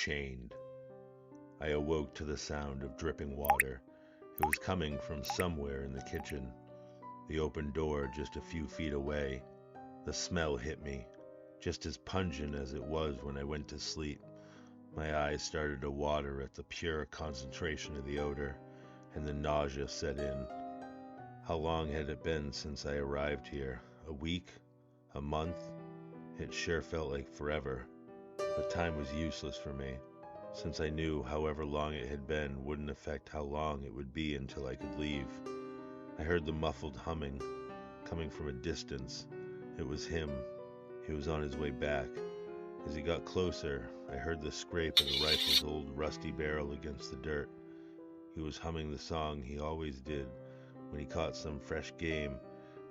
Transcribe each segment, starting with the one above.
chained. I awoke to the sound of dripping water. It was coming from somewhere in the kitchen, the open door just a few feet away. The smell hit me, just as pungent as it was when I went to sleep. My eyes started to water at the pure concentration of the odor, and the nausea set in. How long had it been since I arrived here? A week? A month? It sure felt like forever. But time was useless for me, since I knew however long it had been wouldn't affect how long it would be until I could leave. I heard the muffled humming, coming from a distance. It was him. He was on his way back. As he got closer, I heard the scrape of the rifle's old rusty barrel against the dirt. He was humming the song he always did when he caught some fresh game,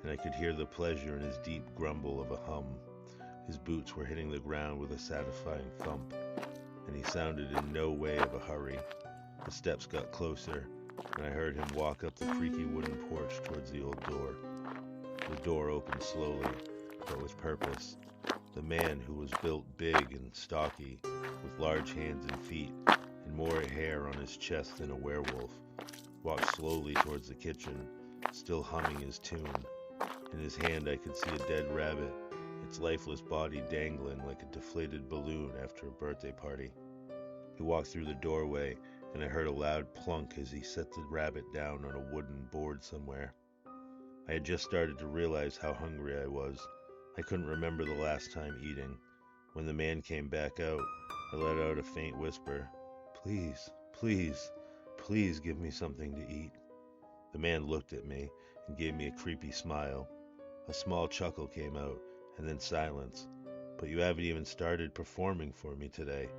and I could hear the pleasure in his deep grumble of a hum. His boots were hitting the ground with a satisfying thump, and he sounded in no way of a hurry. The steps got closer, and I heard him walk up the creaky wooden porch towards the old door. The door opened slowly, but with purpose. The man, who was built big and stocky, with large hands and feet, and more hair on his chest than a werewolf, walked slowly towards the kitchen, still humming his tune. In his hand I could see a dead rabbit, its lifeless body dangling like a deflated balloon after a birthday party. He walked through the doorway, and I heard a loud plunk as he set the rabbit down on a wooden board somewhere. I had just started to realize how hungry I was. I couldn't remember the last time eating. When the man came back out, I let out a faint whisper. "Please, please, please give me something to eat." The man looked at me and gave me a creepy smile. A small chuckle came out, and then silence. "But you haven't even started performing for me today."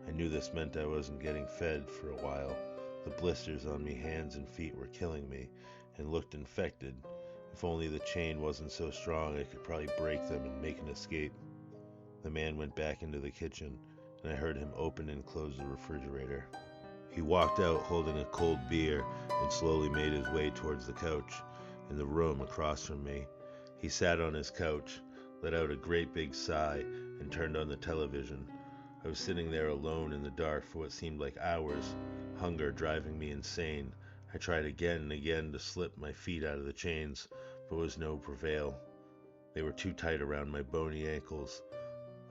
I knew this meant I wasn't getting fed for a while. The blisters on me hands and feet were killing me, and looked infected. If only the chain wasn't so strong, I could probably break them and make an escape. The man went back into the kitchen, and I heard him open and close the refrigerator. He walked out holding a cold beer and slowly made his way towards the couch in the room across from me. He sat on his couch, let out a great big sigh, and turned on the television. I was sitting there alone in the dark for what seemed like hours, hunger driving me insane. I tried again and again to slip my feet out of the chains, but was no prevail. They were too tight around my bony ankles.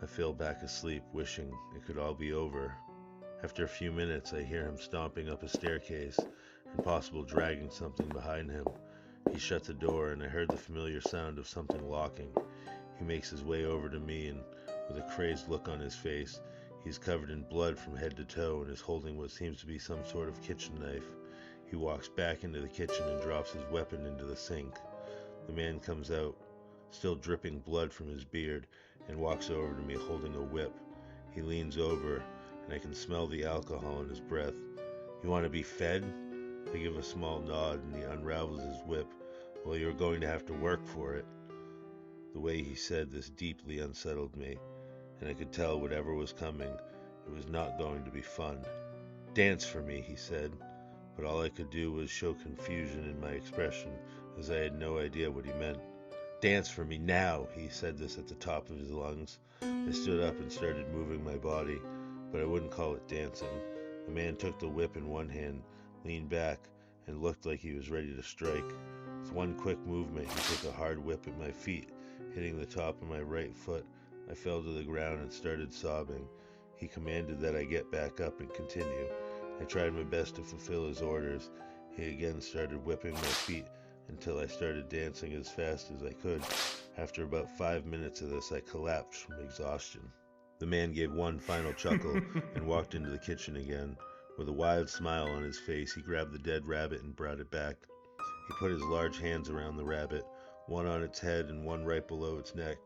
I fell back asleep, wishing it could all be over. After a few minutes, I hear him stomping up a staircase, and possible dragging something behind him. He shut the door, and I heard the familiar sound of something locking. He makes his way over to me, and with a crazed look on his face, he's covered in blood from head to toe and is holding what seems to be some sort of kitchen knife. He walks back into the kitchen and drops his weapon into the sink. The man comes out, still dripping blood from his beard, and walks over to me holding a whip. He leans over, and I can smell the alcohol in his breath. "You want to be fed?" I give a small nod, and he unravels his whip. "Well, you're going to have to work for it." The way he said this deeply unsettled me, and I could tell whatever was coming, it was not going to be fun. "Dance for me," he said, but all I could do was show confusion in my expression, as I had no idea what he meant. "Dance for me now," he said this at the top of his lungs. I stood up and started moving my body, but I wouldn't call it dancing. The man took the whip in one hand, leaned back, and looked like he was ready to strike. With one quick movement, he took a hard whip at my feet, hitting the top of my right foot. I fell to the ground and started sobbing. He commanded that I get back up and continue. I tried my best to fulfill his orders. He again started whipping my feet until I started dancing as fast as I could. After about 5 minutes of this, I collapsed from exhaustion. The man gave one final chuckle and walked into the kitchen again. With a wide smile on his face, he grabbed the dead rabbit and brought it back. He put his large hands around the rabbit, one on its head and one right below its neck.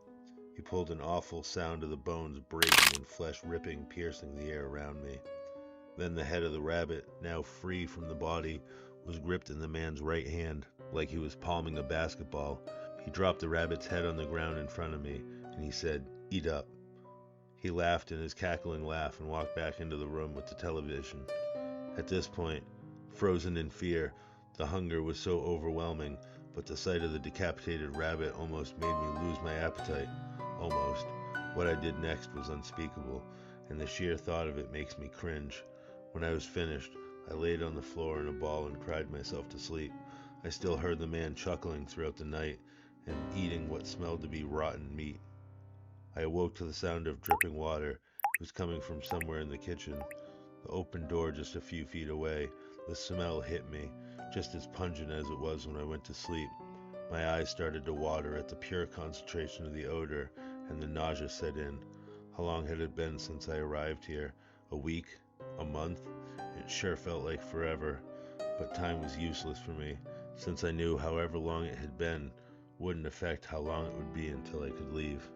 He pulled an awful sound of the bones breaking and flesh ripping, piercing the air around me. Then the head of the rabbit, now free from the body, was gripped in the man's right hand, like he was palming a basketball. He dropped the rabbit's head on the ground in front of me, and he said, "Eat up." He laughed in his cackling laugh and walked back into the room with the television. At this point, frozen in fear, the hunger was so overwhelming, but the sight of the decapitated rabbit almost made me lose my appetite. Almost. What I did next was unspeakable, and the sheer thought of it makes me cringe. When I was finished, I laid on the floor in a ball and cried myself to sleep. I still heard the man chuckling throughout the night and eating what smelled to be rotten meat. I awoke to the sound of dripping water. It was coming from somewhere in the kitchen. The open door just a few feet away. The smell hit me, just as pungent as it was when I went to sleep. My eyes started to water at the pure concentration of the odor, and the nausea set in. How long had it been since I arrived here? A week? A month? It sure felt like forever, but time was useless for me, since I knew however long it had been wouldn't affect how long it would be until I could leave.